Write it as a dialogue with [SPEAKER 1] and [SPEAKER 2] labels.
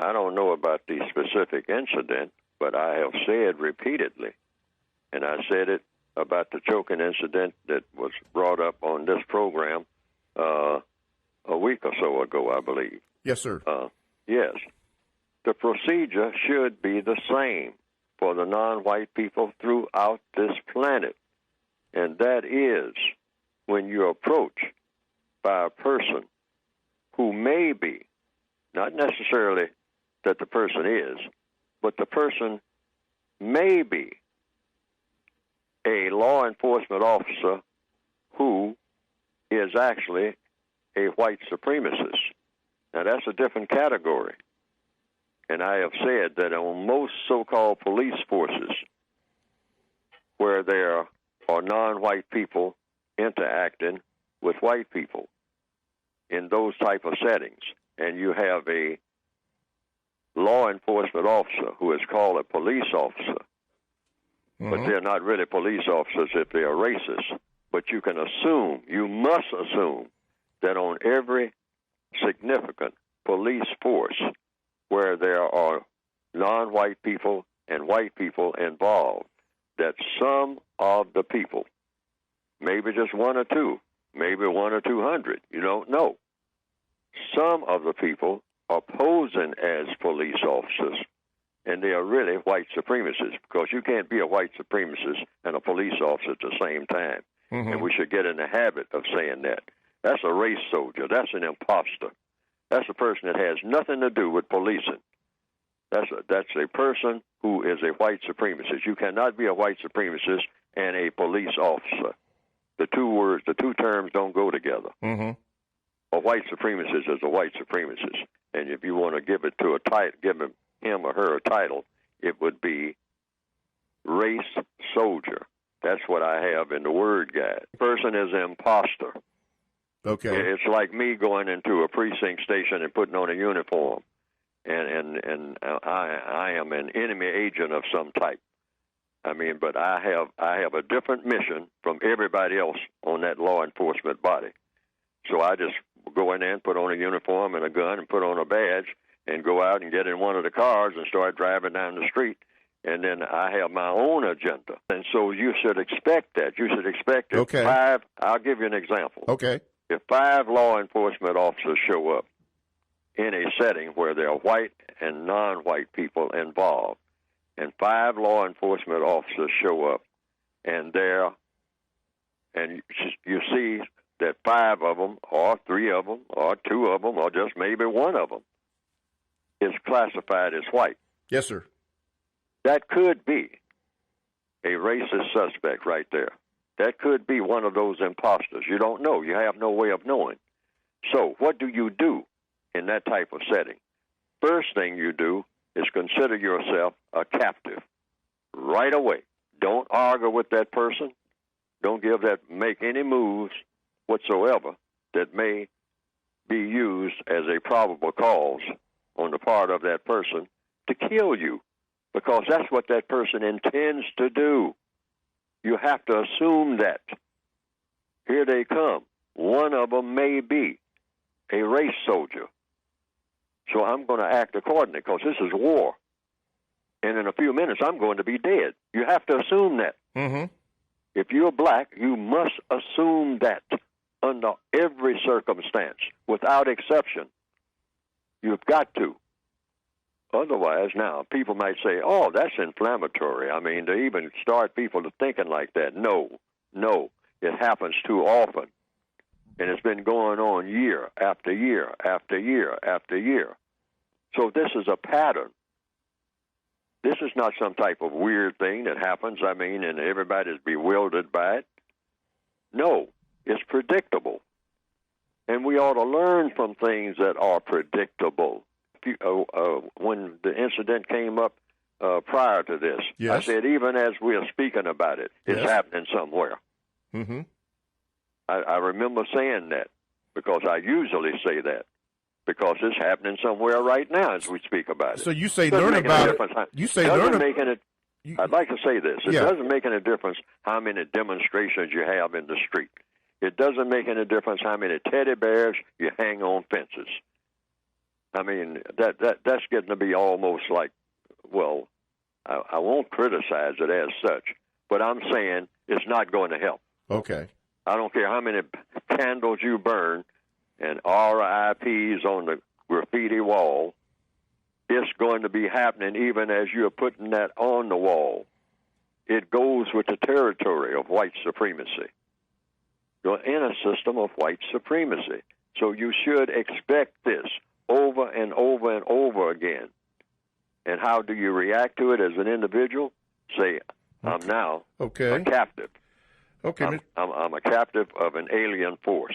[SPEAKER 1] I don't know about the specific incident, but I have said repeatedly, and I said it about the choking incident that was brought up on this program a week or so ago, I believe.
[SPEAKER 2] Yes, sir.
[SPEAKER 1] Yes. The procedure should be the same for the non-white people throughout this planet, and that is when you're approached by a person who may be, not necessarily that the person is, but the person may be a law enforcement officer who is actually a white supremacist. Now, that's a different category. And I have said that on most so-called police forces where there are non-white people interacting with white people in those type of settings, and you have a law enforcement officer who is called a police officer, but they're not really police officers if they are racist. But you can assume, you must assume, that on every significant police force where there are non-white people and white people involved, that some of the people, maybe just one or two, maybe 1 or 200, you don't know, some of the people are posing as police officers, and they are really white supremacists, because you can't be a white supremacist and a police officer at the same time. And we should get in the habit of saying that. That's a race soldier. That's an imposter. That's a person that has nothing to do with policing. That's a person who is a white supremacist. You cannot be a white supremacist and a police officer. The two terms don't go together. A white supremacist is a white supremacist. And if you want to give it to a title, give him or her a title, it would be race soldier. That's what I have in the word guide. Person is an imposter.
[SPEAKER 2] Okay.
[SPEAKER 1] It's like me going into a precinct station and putting on a uniform, and I am an enemy agent of some type. I mean, but I have a different mission from everybody else on that law enforcement body. So I just go in there and put on a uniform and a gun and put on a badge and go out and get in one of the cars and start driving down the street. And then I have my own agenda. And so you should expect that. You should expect it.
[SPEAKER 2] Okay.
[SPEAKER 1] I'll give you an example.
[SPEAKER 2] Okay.
[SPEAKER 1] If 5 law enforcement officers show up in a setting where there are white and non-white people involved, and 5 law enforcement officers show up, and you see that 5 of them, or 3 of them, or 2 of them, or just maybe 1 of them is classified as white.
[SPEAKER 2] Yes, sir.
[SPEAKER 1] That could be a racist suspect right there. That could be one of those imposters. You don't know. You have no way of knowing. So what do you do in that type of setting? First thing you do is consider yourself a captive right away. Don't argue with that person. Don't make any moves whatsoever that may be used as a probable cause on the part of that person to kill you, because that's what that person intends to do. You have to assume that. Here they come. One of them may be a race soldier. So I'm going to act accordingly, because this is war. And in a few minutes, I'm going to be dead. You have to assume that. If you're black, you must assume that under every circumstance, without exception. You've got to. Otherwise, now, people might say, oh, that's inflammatory. I mean, to even start people to thinking like that. No. It happens too often. And it's been going on year after year after year after year. So this is a pattern. This is not some type of weird thing that happens, and everybody's bewildered by it. No, it's predictable. And we ought to learn from things that are predictable. When the incident came up prior to this,
[SPEAKER 2] yes.
[SPEAKER 1] I said, even as we are speaking about it, it's happening somewhere. I remember saying that, because I usually say that, because it's happening somewhere right now as we speak about it.
[SPEAKER 2] So you say learn about it. You say learn about it.
[SPEAKER 1] I'd like to say this. It doesn't make any difference how many demonstrations you have in the street. It doesn't make any difference how many teddy bears you hang on fences. I mean, that's getting to be almost like, well, I won't criticize it as such, but I'm saying it's not going to help.
[SPEAKER 2] Okay.
[SPEAKER 1] I don't care how many candles you burn and RIPs on the graffiti wall. It's going to be happening even as you're putting that on the wall. It goes with the territory of white supremacy. You're in a system of white supremacy. So you should expect this over and over and over again. And how do you react to it as an individual? Say, I'm now a captive.
[SPEAKER 2] Okay.
[SPEAKER 1] I'm a captive of an alien force.